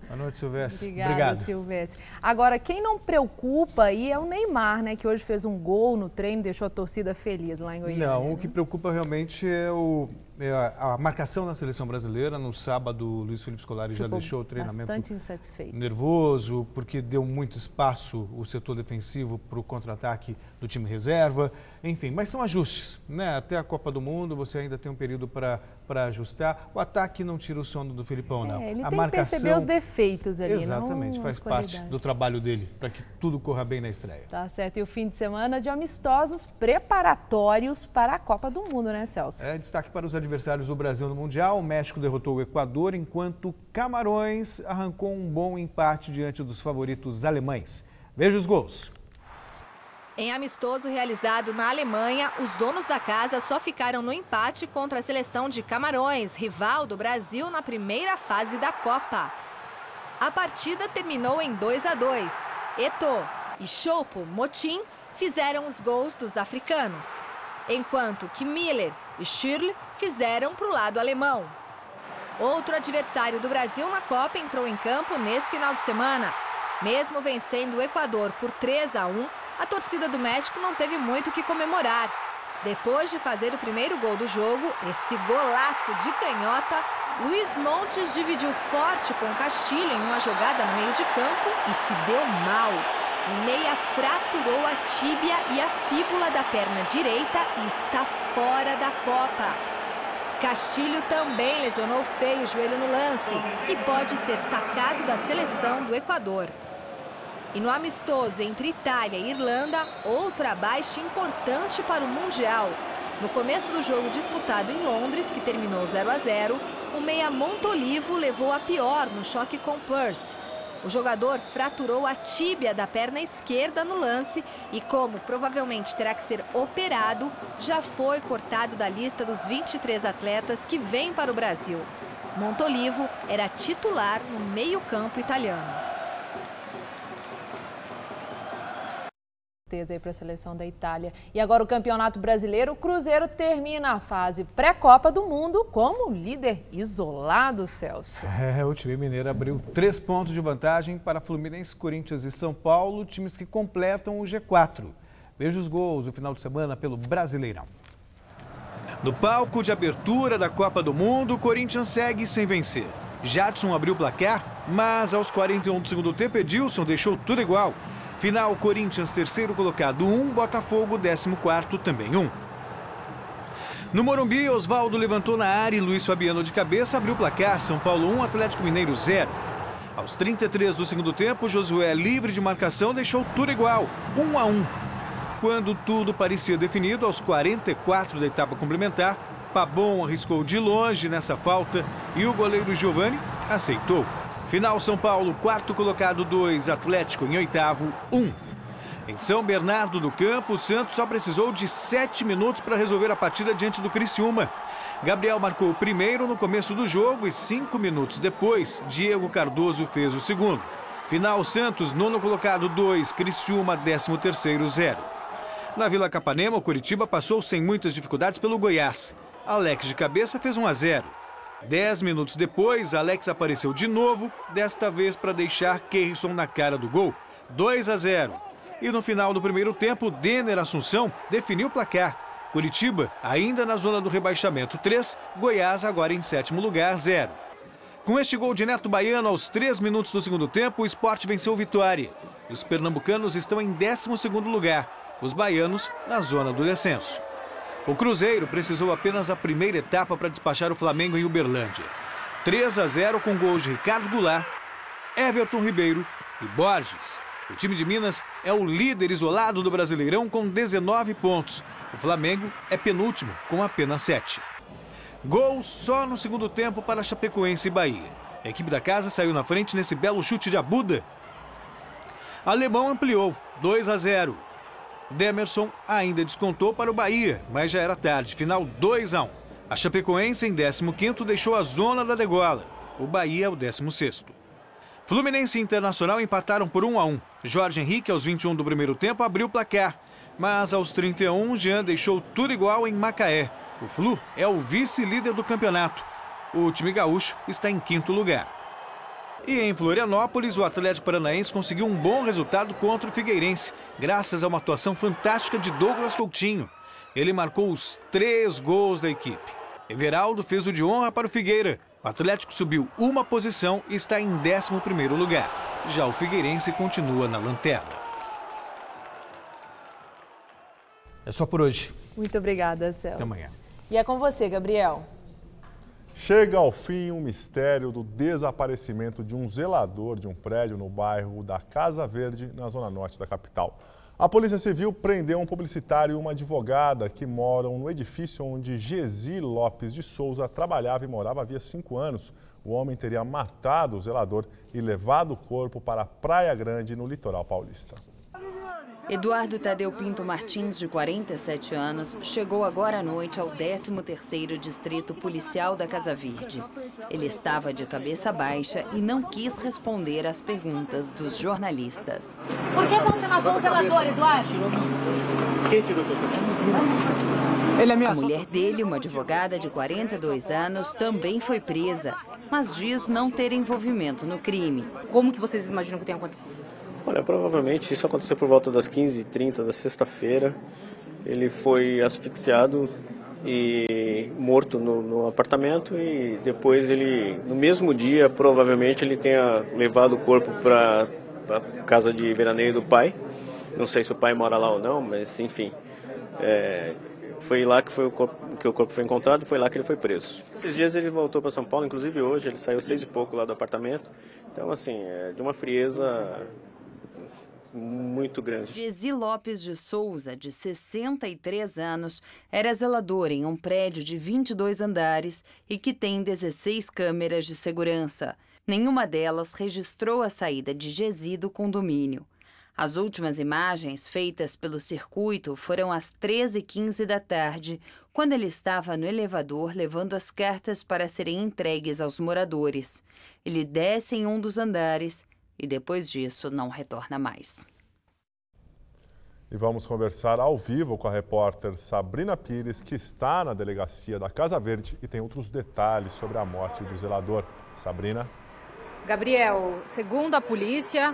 Boa noite, Silvestre. Obrigada, Obrigado. Silvestre. Agora, quem não preocupa aí é o Neymar, né? Que hoje fez um gol no treino e deixou a torcida feliz lá em Goiânia. Não, o que preocupa realmente é a marcação na seleção brasileira. No sábado, o Luiz Felipe Scolari já deixou o treinamento bastante insatisfeito. Nervoso, porque deu muito espaço o setor defensivo para o contra-ataque do time reserva. Enfim, mas são ajustes, né? Até a Copa do Mundo você ainda tem um período para ajustar. O ataque não tira o sono do Felipão, não. Ele a tem marcação... que perceber os defeitos ali, Exatamente, não faz parte do trabalho dele, para que tudo corra bem na estreia. Tá certo. E o fim de semana de amistosos preparatórios para a Copa do Mundo, né, Celso? Destaque para os adversários do Brasil no Mundial. O México derrotou o Equador, enquanto Camarões arrancou um bom empate diante dos favoritos alemães. Veja os gols. Em amistoso realizado na Alemanha, os donos da casa só ficaram no empate contra a seleção de Camarões, rival do Brasil na primeira fase da Copa. A partida terminou em 2-2. Eto'o e Choupo Moting fizeram os gols dos africanos, enquanto que Miller e Schürrle fizeram para o lado alemão. Outro adversário do Brasil na Copa entrou em campo nesse final de semana. Mesmo vencendo o Equador por 3-1, a torcida do México não teve muito o que comemorar. Depois de fazer o primeiro gol do jogo, esse golaço de canhota, Luiz Montes dividiu forte com Castilho em uma jogada no meio de campo e se deu mal. O meia fraturou a tíbia e a fíbula da perna direita e está fora da Copa. Castilho também lesionou feio o joelho no lance e pode ser sacado da seleção do Equador. E no amistoso entre Itália e Irlanda, outra baixa importante para o Mundial. No começo do jogo disputado em Londres, que terminou 0-0, o meia Montolivo levou a pior no choque com Pearce. O jogador fraturou a tíbia da perna esquerda no lance e, como provavelmente terá que ser operado, já foi cortado da lista dos 23 atletas que vêm para o Brasil. Montolivo era titular no meio-campo italiano. Aí para a seleção da Itália. E agora o Campeonato Brasileiro, o Cruzeiro termina a fase pré-Copa do Mundo como líder isolado, Celso. O time mineiro abriu 3 pontos de vantagem para Fluminense, Corinthians e São Paulo, times que completam o G4. Veja os gols no final de semana pelo Brasileirão. No palco de abertura da Copa do Mundo, o Corinthians segue sem vencer. Jadson abriu o placar, mas aos 41 do segundo tempo, Edilson deixou tudo igual. Final, Corinthians, terceiro colocado, 1, Botafogo, 14º, também 1. No Morumbi, Osvaldo levantou na área e Luiz Fabiano de cabeça abriu o placar, São Paulo 1, Atlético Mineiro 0. Aos 33 do segundo tempo, Josué, livre de marcação, deixou tudo igual, 1-1. Quando tudo parecia definido, aos 44 da etapa complementar, Pabon arriscou de longe nessa falta e o goleiro Giovani aceitou. Final, São Paulo, quarto colocado 2, Atlético em oitavo 1. Em São Bernardo do Campo, o Santos só precisou de 7 minutos para resolver a partida diante do Criciúma. Gabriel marcou o primeiro no começo do jogo e 5 minutos depois, Diego Cardoso fez o segundo. Final, Santos, nono colocado 2, Criciúma, 13º 0. Na Vila Capanema, o Coritiba passou sem muitas dificuldades pelo Goiás. Alex de cabeça fez 1-0. 10 minutos depois, Alex apareceu de novo, desta vez para deixar Keirson na cara do gol, 2-0. E no final do primeiro tempo, Denner Assunção definiu o placar. Curitiba, ainda na zona do rebaixamento, 3, Goiás agora em 7º lugar, 0. Com este gol de Neto Baiano aos 3 minutos do segundo tempo, o Sport venceu o Vitória. Os pernambucanos estão em 12º lugar, os baianos na zona do descenso. O Cruzeiro precisou apenas a primeira etapa para despachar o Flamengo em Uberlândia. 3-0 com gols de Ricardo Goulart, Everton Ribeiro e Borges. O time de Minas é o líder isolado do Brasileirão com 19 pontos. O Flamengo é penúltimo com apenas 7. Gols só no segundo tempo para Chapecoense e Bahia. A equipe da casa saiu na frente nesse belo chute de Abuda. Alemão ampliou, 2-0. Demerson ainda descontou para o Bahia, mas já era tarde, final 2-1. A Chapecoense, em 15º, deixou a zona da degola. O Bahia é o 16º. Fluminense e Internacional empataram por 1-1. Jorge Henrique, aos 21 do primeiro tempo, abriu o placar. Mas aos 31, Jean deixou tudo igual em Macaé. O Flu é o vice-líder do campeonato. O time gaúcho está em 5º lugar. E em Florianópolis, o Atlético Paranaense conseguiu um bom resultado contra o Figueirense, graças a uma atuação fantástica de Douglas Coutinho. Ele marcou os 3 gols da equipe. Everaldo fez o de honra para o Figueira. O Atlético subiu uma posição e está em 11º lugar. Já o Figueirense continua na lanterna. É só por hoje. Muito obrigada, Celso. Até amanhã. E é com você, Gabriel. Chega ao fim o mistério do desaparecimento de um zelador de um prédio no bairro da Casa Verde, na zona norte da capital. A Polícia Civil prendeu um publicitário e uma advogada que moram no edifício onde Gesi Lopes de Souza trabalhava e morava havia 5 anos. O homem teria matado o zelador e levado o corpo para a Praia Grande, no litoral paulista. Eduardo Tadeu Pinto Martins, de 47 anos, chegou agora à noite ao 13º Distrito Policial da Casa Verde. Ele estava de cabeça baixa e não quis responder às perguntas dos jornalistas. Por que você matou o zelador, Eduardo? Quem tirou seu A mulher dele, uma advogada de 42 anos, também foi presa, mas diz não ter envolvimento no crime. Como que vocês imaginam que tenha acontecido? Olha, provavelmente isso aconteceu por volta das 15h30 da sexta-feira. Ele foi asfixiado e morto no apartamento e depois ele, no mesmo dia, provavelmente ele tenha levado o corpo para a casa de veraneio do pai. Não sei se o pai mora lá ou não, mas enfim. Foi lá que o corpo foi encontrado e foi lá que ele foi preso. Esses dias ele voltou para São Paulo, inclusive hoje, ele saiu 6 e pouco lá do apartamento. Então, assim, é de uma frieza muito grande. Gesi Lopes de Souza, de 63 anos, era zelador em um prédio de 22 andares e que tem 16 câmeras de segurança. Nenhuma delas registrou a saída de Gesi do condomínio. As últimas imagens feitas pelo circuito foram às 13h15 da tarde, quando ele estava no elevador levando as cartas para serem entregues aos moradores. Ele desce em um dos andares e depois disso não retorna mais. E vamos conversar ao vivo com a repórter Sabrina Pires, que está na delegacia da Casa Verde e tem outros detalhes sobre a morte do zelador. Sabrina? Gabriel, segundo a polícia,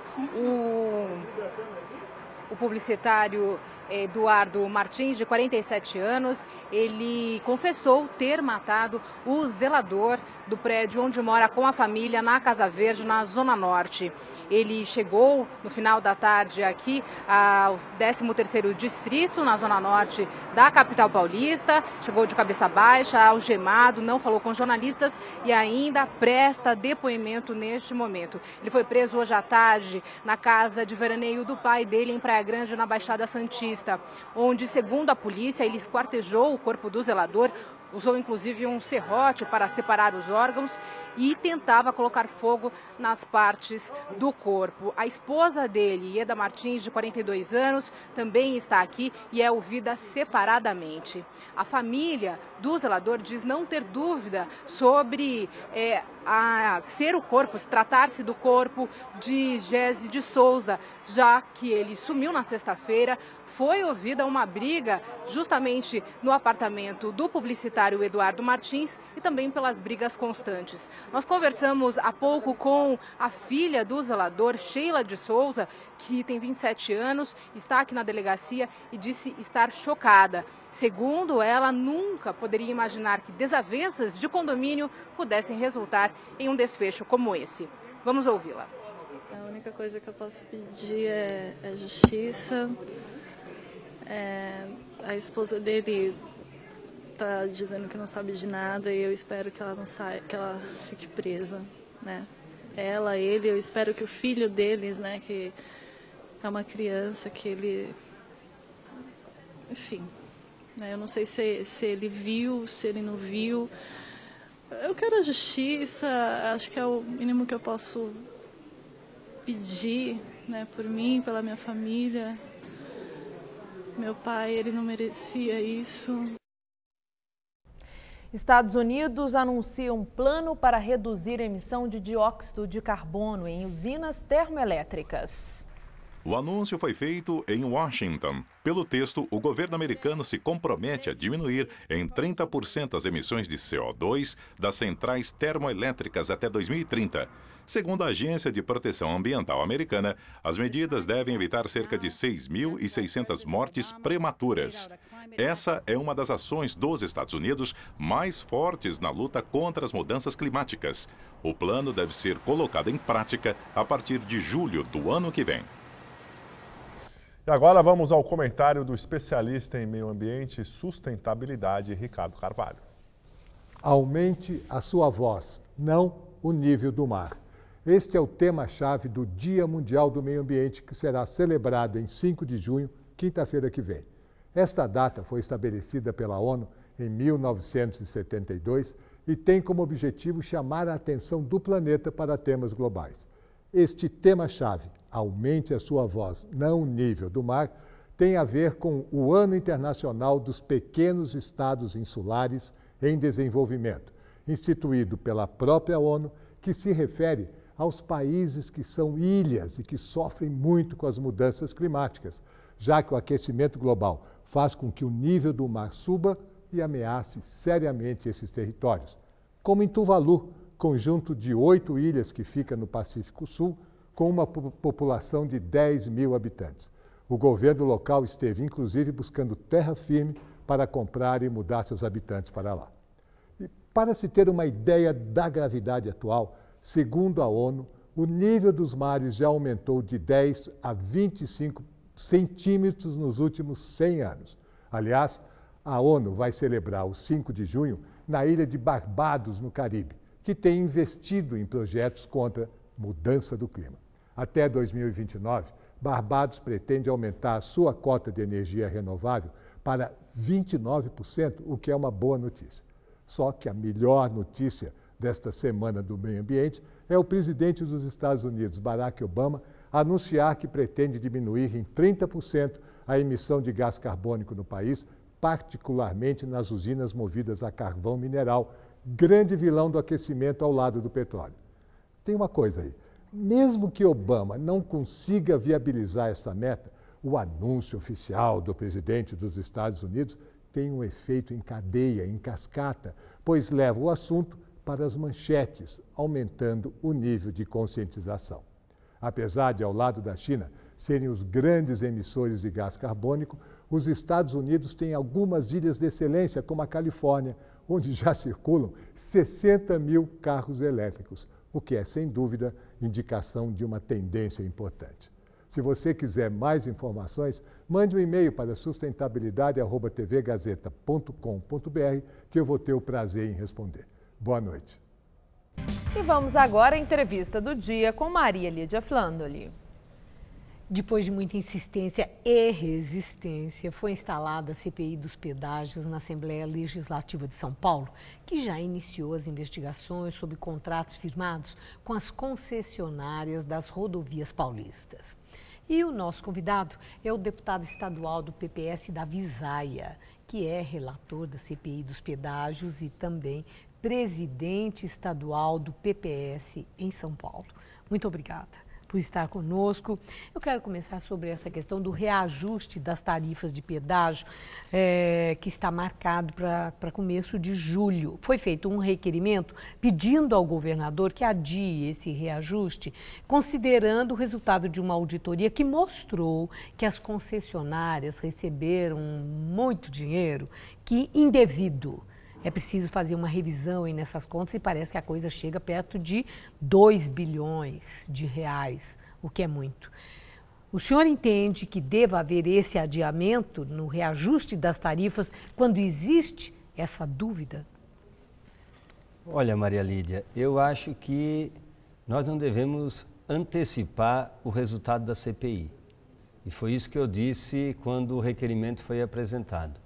o publicitário Eduardo Martins, de 47 anos, ele confessou ter matado o zelador do prédio onde mora com a família na Casa Verde, na Zona Norte. Ele chegou no final da tarde aqui ao 13º Distrito, na Zona Norte da capital paulista, chegou de cabeça baixa, algemado, não falou com jornalistas e ainda presta depoimento neste momento. Ele foi preso hoje à tarde na casa de veraneio do pai dele em Praia Grande, na Baixada Santista, onde, segundo a polícia, ele esquartejou o corpo do zelador, usou inclusive um serrote para separar os órgãos e tentava colocar fogo nas partes do corpo. A esposa dele, Ieda Martins, de 42 anos, também está aqui e é ouvida separadamente. A família do zelador diz não ter dúvida sobre se tratar-se do corpo de Gesi de Souza, já que ele sumiu na sexta-feira. Foi ouvida uma briga justamente no apartamento do publicitário Eduardo Martins e também pelas brigas constantes. Nós conversamos há pouco com a filha do zelador, Sheila de Souza, que tem 27 anos, está aqui na delegacia e disse estar chocada. Segundo ela, nunca poderia imaginar que desavenças de condomínio pudessem resultar em um desfecho como esse. Vamos ouvi-la. A única coisa que eu posso pedir é justiça. A esposa dele está dizendo que não sabe de nada e eu espero que ela não saia, que ela fique presa, né? Ele, eu espero que o filho deles, né, que é uma criança, que ele, enfim, né, eu não sei se ele viu, se ele não viu. Eu quero a justiça, acho que é o mínimo que eu posso pedir, né, por mim, pela minha família. Meu pai, ele não merecia isso. Estados Unidos anuncia um plano para reduzir a emissão de dióxido de carbono em usinas termoelétricas. O anúncio foi feito em Washington. Pelo texto, o governo americano se compromete a diminuir em 30% as emissões de CO2 das centrais termoelétricas até 2030. Segundo a Agência de Proteção Ambiental americana, as medidas devem evitar cerca de 6.600 mortes prematuras. Essa é uma das ações dos Estados Unidos mais fortes na luta contra as mudanças climáticas. O plano deve ser colocado em prática a partir de julho do ano que vem. E agora vamos ao comentário do especialista em meio ambiente e sustentabilidade, Ricardo Carvalho. Aumente a sua voz, não o nível do mar. Este é o tema-chave do Dia Mundial do Meio Ambiente, que será celebrado em 5 de junho, quinta-feira que vem. Esta data foi estabelecida pela ONU em 1972 e tem como objetivo chamar a atenção do planeta para temas globais. Este tema-chave, aumente a sua voz, não o nível do mar, tem a ver com o Ano Internacional dos Pequenos Estados Insulares em Desenvolvimento, instituído pela própria ONU, que se refere aos países que são ilhas e que sofrem muito com as mudanças climáticas, já que o aquecimento global faz com que o nível do mar suba e ameace seriamente esses territórios. Como em Tuvalu, conjunto de 8 ilhas que fica no Pacífico Sul, com uma população de 10 mil habitantes. O governo local esteve, inclusive, buscando terra firme para comprar e mudar seus habitantes para lá. E para se ter uma ideia da gravidade atual, segundo a ONU, o nível dos mares já aumentou de 10 a 25 centímetros nos últimos 100 anos. Aliás, a ONU vai celebrar o 5 de junho na ilha de Barbados, no Caribe, que tem investido em projetos contra mudança do clima. Até 2029, Barbados pretende aumentar a sua cota de energia renovável para 29%, o que é uma boa notícia. Só que a melhor notícia desta Semana do Meio Ambiente é o presidente dos Estados Unidos, Barack Obama, anunciar que pretende diminuir em 30% a emissão de gás carbônico no país, particularmente nas usinas movidas a carvão mineral, grande vilão do aquecimento ao lado do petróleo. Tem uma coisa aí. Mesmo que Obama não consiga viabilizar essa meta, o anúncio oficial do presidente dos Estados Unidos tem um efeito em cadeia, em cascata, pois leva o assunto para as manchetes, aumentando o nível de conscientização. Apesar de, ao lado da China, serem os grandes emissores de gás carbônico, os Estados Unidos têm algumas ilhas de excelência, como a Califórnia, onde já circulam 60 mil carros elétricos, o que é, sem dúvida, indicação de uma tendência importante. Se você quiser mais informações, mande um e-mail para sustentabilidade@tvgazeta.com.br que eu vou ter o prazer em responder. Boa noite. E vamos agora à entrevista do dia com Maria Lídia Flandoli. Depois de muita insistência e resistência, foi instalada a CPI dos pedágios na Assembleia Legislativa de São Paulo, que já iniciou as investigações sobre contratos firmados com as concessionárias das rodovias paulistas. E o nosso convidado é o deputado estadual do PPS, Davi Zaia, que é relator da CPI dos pedágios e também presidente estadual do PPS em São Paulo. Muito obrigada por estar conosco. Eu quero começar sobre essa questão do reajuste das tarifas de pedágio, que está marcado para começo de julho. Foi feito um requerimento pedindo ao governador que adie esse reajuste, considerando o resultado de uma auditoria que mostrou que as concessionárias receberam muito dinheiro indevido. É preciso fazer uma revisão aí nessas contas e parece que a coisa chega perto de 2 bilhões de reais, o que é muito. O senhor entende que deva haver esse adiamento no reajuste das tarifas quando existe essa dúvida? Olha, Maria Lídia, eu acho que nós não devemos antecipar o resultado da CPI. E foi isso que eu disse quando o requerimento foi apresentado.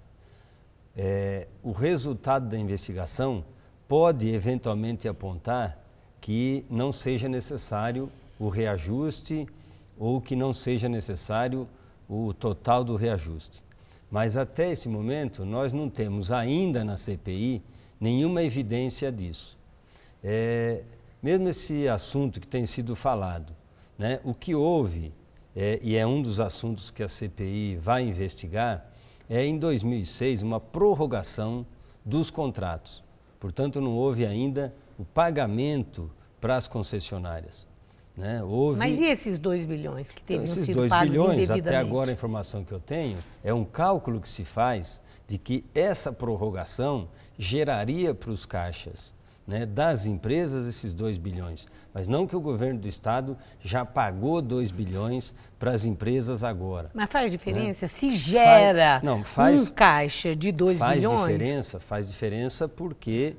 O resultado da investigação pode eventualmente apontar que não seja necessário o reajuste ou que não seja necessário o total do reajuste. Mas até esse momento nós não temos ainda na CPI nenhuma evidência disso. Mesmo esse assunto que tem sido falado, né, o que houve e é um dos assuntos que a CPI vai investigar, é em 2006 uma prorrogação dos contratos. Portanto, não houve ainda o pagamento para as concessionárias. Né? Mas e esses 2 bilhões que teriam esses sido 2 pagos bilhões, indevidamente? até agora a informação que eu tenho, é um cálculo que se faz de que essa prorrogação geraria para os caixas, né, das empresas esses 2 bilhões. Mas não que o governo do estado já pagou 2 bilhões para as empresas agora. Mas faz diferença? Né? Se gera faz um caixa de 2 bilhões? Faz diferença porque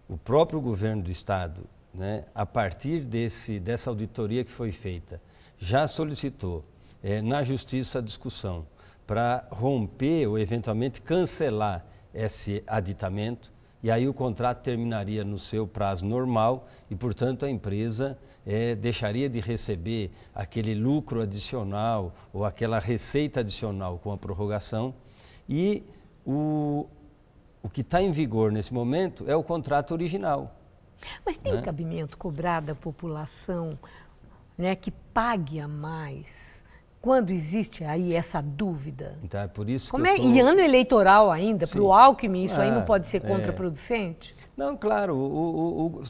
o próprio governo do estado, né, a partir dessa auditoria que foi feita, já solicitou na justiça a discussão para romper ou eventualmente cancelar esse aditamento, e aí o contrato terminaria no seu prazo normal e, portanto, a empresa deixaria de receber aquele lucro adicional ou aquela receita adicional com a prorrogação, e o que está em vigor nesse momento é o contrato original. Mas tem cabimento cobrar da população, né, que pague a mais quando existe aí essa dúvida? Então é por isso E ano eleitoral ainda, para o Alckmin, isso aí não pode ser contraproducente? Não, claro,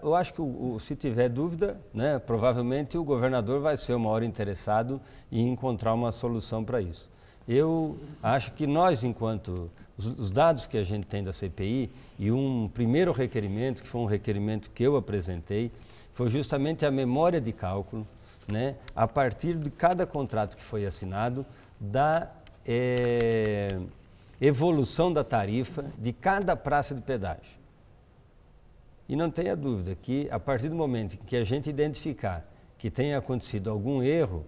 eu acho que se tiver dúvida, né, provavelmente o governador vai ser o maior interessado em encontrar uma solução para isso. Eu acho que nós, enquanto os dados que a gente tem da CPI, e um primeiro requerimento, que foi um requerimento que eu apresentei, foi justamente a memória de cálculo, né, a partir de cada contrato que foi assinado, da evolução da tarifa de cada praça de pedágio. E não tenha dúvida que, a partir do momento em que a gente identificar que tenha acontecido algum erro,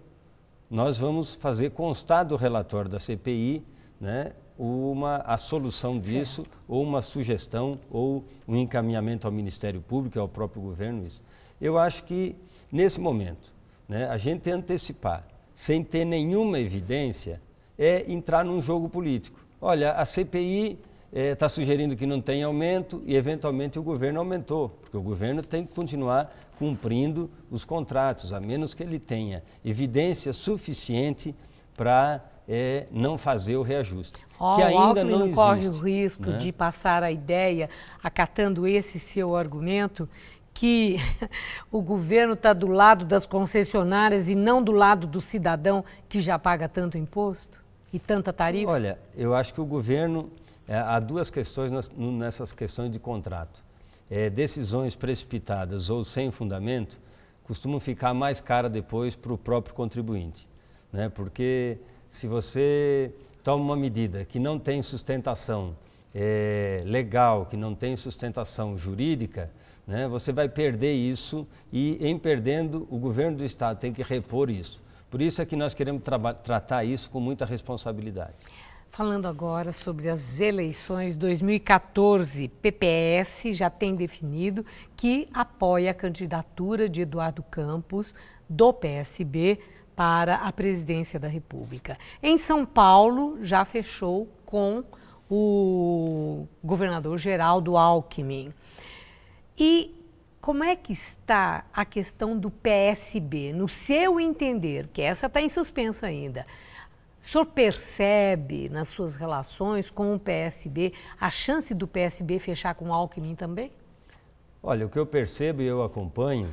nós vamos fazer constar do relatório da CPI, né, a solução disso, certo, ou uma sugestão, ou um encaminhamento ao Ministério Público, ao próprio governo. Isso. Eu acho que, nesse momento, né, a gente antecipar, sem ter nenhuma evidência, é entrar num jogo político. Olha, a CPI está sugerindo que não tem aumento e, eventualmente, o governo aumentou, porque o governo tem que continuar cumprindo os contratos, a menos que ele tenha evidência suficiente para não fazer o reajuste. Que ainda não existe, corre o risco, né, de passar a ideia, acatando esse seu argumento, que o governo está do lado das concessionárias e não do lado do cidadão que já paga tanto imposto e tanta tarifa? Olha, eu acho que o governo, há 2 questões nessas questões de contrato. Decisões precipitadas ou sem fundamento costumam ficar mais caras depois para o próprio contribuinte, né? Porque se você toma uma medida que não tem sustentação legal, que não tem sustentação jurídica, né, você vai perder isso, e em perdendo, o governo do estado tem que repor isso. Por isso é que nós queremos tratar isso com muita responsabilidade. Falando agora sobre as eleições 2014, PPS já tem definido que apoia a candidatura de Eduardo Campos, do PSB, para a presidência da República. Em São Paulo, já fechou com o governador Geraldo Alckmin. E como é que está a questão do PSB, no seu entender, que essa está em suspenso ainda? O senhor percebe nas suas relações com o PSB a chance do PSB fechar com o Alckmin também? Olha, o que eu percebo e eu acompanho,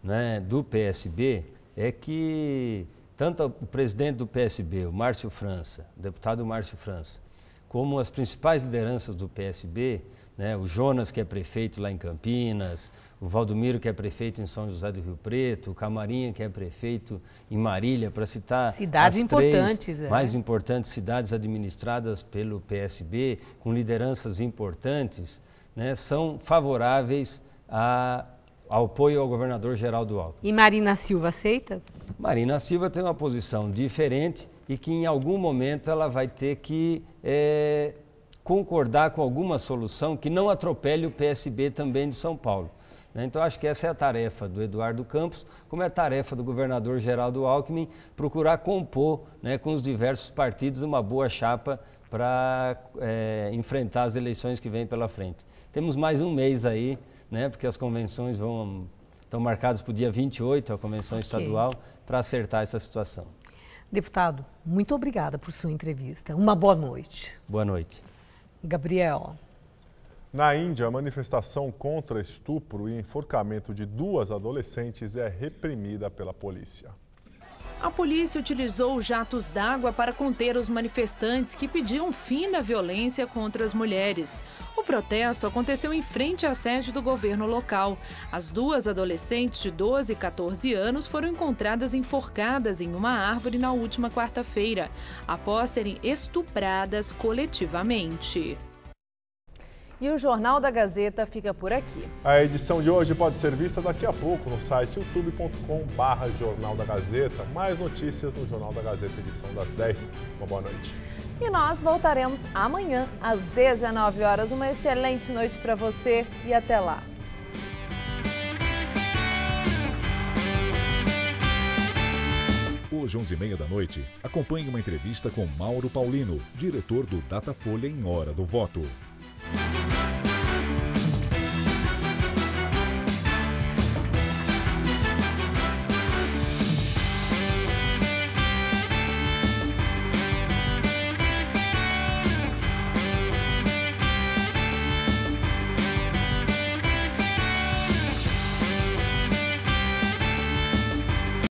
né, do PSB é que tanto o presidente do PSB, o Márcio França, o deputado Márcio França, como as principais lideranças do PSB, né, o Jonas, que é prefeito lá em Campinas, o Valdomiro, que é prefeito em São José do Rio Preto, o Camarinha, que é prefeito em Marília, para citar cidades importantes, mais importantes cidades administradas pelo PSB, com lideranças importantes, né, são favoráveis ao apoio ao governador Geraldo Alckmin. E Marina Silva aceita? Marina Silva tem uma posição diferente e que em algum momento ela vai ter que concordar com alguma solução que não atropele o PSB também de São Paulo. Então, acho que essa é a tarefa do Eduardo Campos, como é a tarefa do governador Geraldo Alckmin, procurar compor, né, com os diversos partidos uma boa chapa para enfrentar as eleições que vêm pela frente. Temos mais um mês aí, né, porque as convenções estão marcadas para o dia 28, a convenção estadual, para acertar essa situação. Deputado, muito obrigada por sua entrevista. Uma boa noite. Boa noite. Gabriel. Na Índia, a manifestação contra estupro e enforcamento de 2 adolescentes é reprimida pela polícia. A polícia utilizou jatos d'água para conter os manifestantes que pediam fim da violência contra as mulheres. O protesto aconteceu em frente à sede do governo local. As 2 adolescentes de 12 e 14 anos foram encontradas enforcadas em uma árvore na última quarta-feira, após serem estupradas coletivamente. E o Jornal da Gazeta fica por aqui. A edição de hoje pode ser vista daqui a pouco no site youtube.com/Jornal da Gazeta. Mais notícias no Jornal da Gazeta, edição das 10. Uma boa noite. E nós voltaremos amanhã, às 19 horas. Uma excelente noite para você e até lá. Hoje, 11h30 da noite, acompanhe uma entrevista com Mauro Paulino, diretor do Datafolha em Hora do Voto.